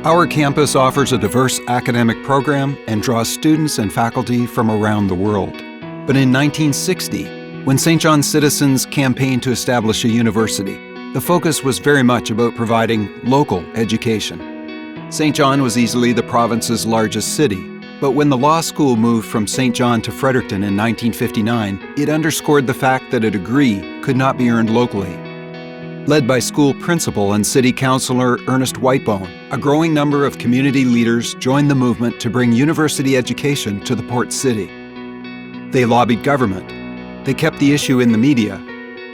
Our campus offers a diverse academic program and draws students and faculty from around the world. But in 1960, when Saint John citizens campaigned to establish a university, the focus was very much about providing local education. Saint John was easily the province's largest city, but when the law school moved from Saint John to Fredericton in 1959, it underscored the fact that a degree could not be earned locally. Led by school principal and city councilor Ernest Whitebone, a growing number of community leaders joined the movement to bring university education to the port city. They lobbied government, they kept the issue in the media,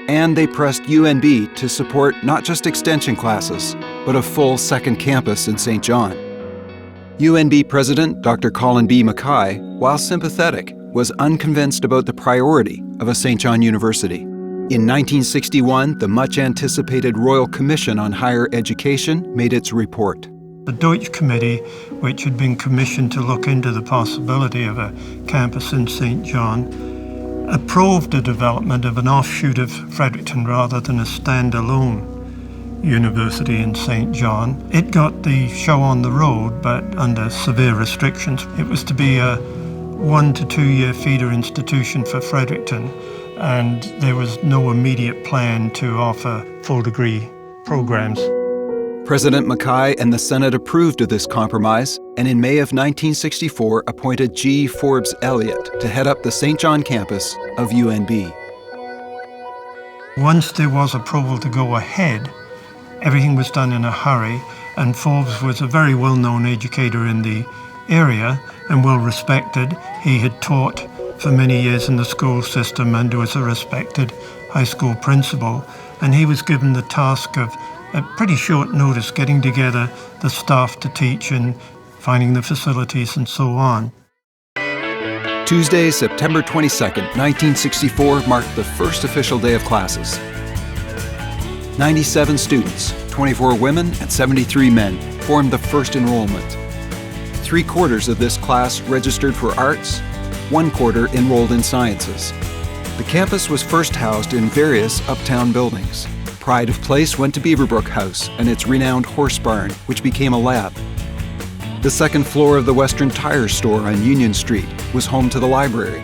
and they pressed UNB to support not just extension classes, but a full second campus in Saint John. UNB President Dr. Colin B. Mackay, while sympathetic, was unconvinced about the priority of a Saint John University. In 1961, the much-anticipated Royal Commission on Higher Education made its report. The Deutsch Committee, which had been commissioned to look into the possibility of a campus in Saint John, approved the development of an offshoot of Fredericton rather than a standalone university in Saint John. It got the show on the road, but under severe restrictions. It was to be a 1 to 2 year feeder institution for Fredericton, and there was no immediate plan to offer full degree programs. President Mackay and the Senate approved of this compromise, and in May of 1964 appointed G. Forbes Elliott to head up the Saint John campus of UNB. Once there was approval to go ahead, everything was done in a hurry, and Forbes was a very well-known educator in the area and well-respected. He had taught for many years in the school system and was a respected high school principal, and he was given the task of, at pretty short notice, getting together the staff to teach and finding the facilities and so on. Tuesday, September 22nd, 1964 marked the first official day of classes. 97 students, 24 women and 73 men formed the first enrollment. 3/4 of this class registered for arts, 1/4 enrolled in sciences. The campus was first housed in various uptown buildings. Pride of place went to Beaverbrook House and its renowned horse barn, which became a lab. The second floor of the Western Tire Store on Union Street was home to the library.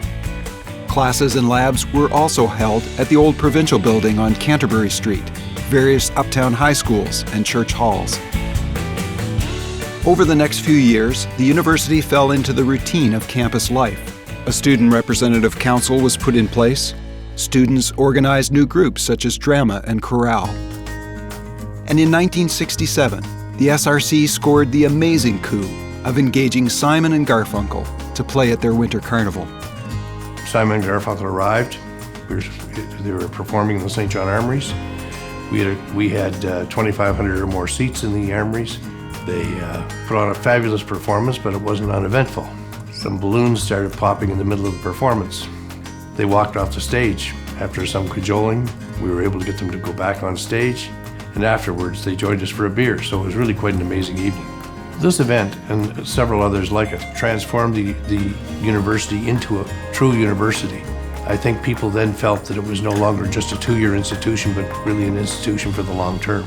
Classes and labs were also held at the old Provincial Building on Canterbury Street, various uptown high schools, and church halls. Over the next few years, the university fell into the routine of campus life. A student representative council was put in place. Students organized new groups such as drama and chorale. And in 1967, the SRC scored the amazing coup of engaging Simon and Garfunkel to play at their winter carnival. Simon and Garfunkel arrived. They were performing in the Saint John Armories. We had 2,500 or more seats in the armories. They put on a fabulous performance, but it wasn't uneventful. Some balloons started popping in the middle of the performance. They walked off the stage. After some cajoling, we were able to get them to go back on stage, and afterwards they joined us for a beer, so it was really quite an amazing evening. This event, and several others like it, transformed the university into a true university. I think people then felt that it was no longer just a 2-year institution, but really an institution for the long term.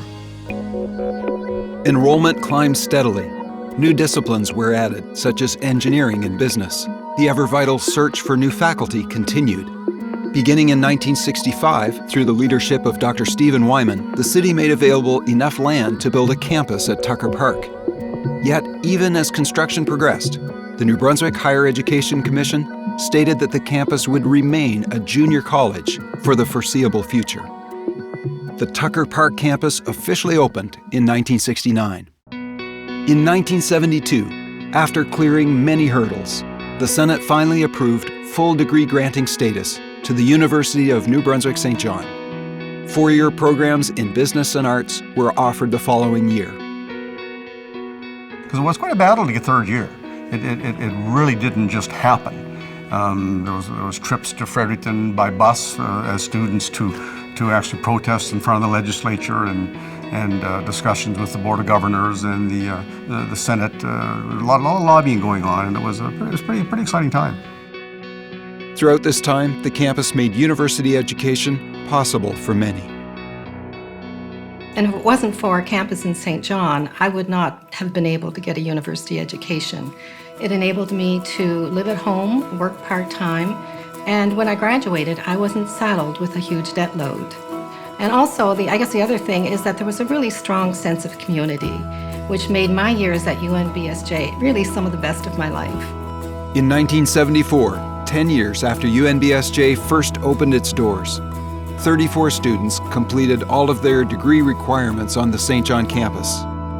Enrollment climbed steadily. New disciplines were added, such as engineering and business. The ever-vital search for new faculty continued. Beginning in 1965, through the leadership of Dr. Stephen Wyman, the city made available enough land to build a campus at Tucker Park. Yet, even as construction progressed, the New Brunswick Higher Education Commission stated that the campus would remain a junior college for the foreseeable future. The Tucker Park campus officially opened in 1969. In 1972, after clearing many hurdles, the Senate finally approved full degree granting status to the University of New Brunswick Saint John. 4-year programs in business and arts were offered the following year. Because it was quite a battle to get third year. It really didn't just happen. There was trips to Fredericton by bus as students to actually protest in front of the legislature and discussions with the Board of Governors and the Senate. A lot of lobbying going on, and it was pretty exciting time. Throughout this time, the campus made university education possible for many. And if it wasn't for our campus in Saint John, I would not have been able to get a university education. It enabled me to live at home, work part-time, and when I graduated, I wasn't saddled with a huge debt load. And also, I guess the other thing is that there was a really strong sense of community, which made my years at UNBSJ really some of the best of my life. In 1974, 10 years after UNBSJ first opened its doors, 34 students completed all of their degree requirements on the Saint John campus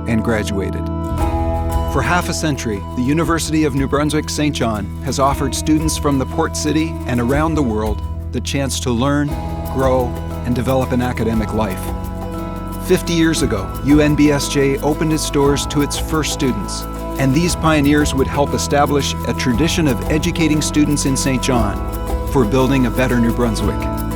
and graduated. For half a century, the University of New Brunswick Saint John has offered students from the port city and around the world the chance to learn, grow, and develop an academic life. 50 years ago, UNBSJ opened its doors to its first students, and these pioneers would help establish a tradition of educating students in Saint John for building a better New Brunswick.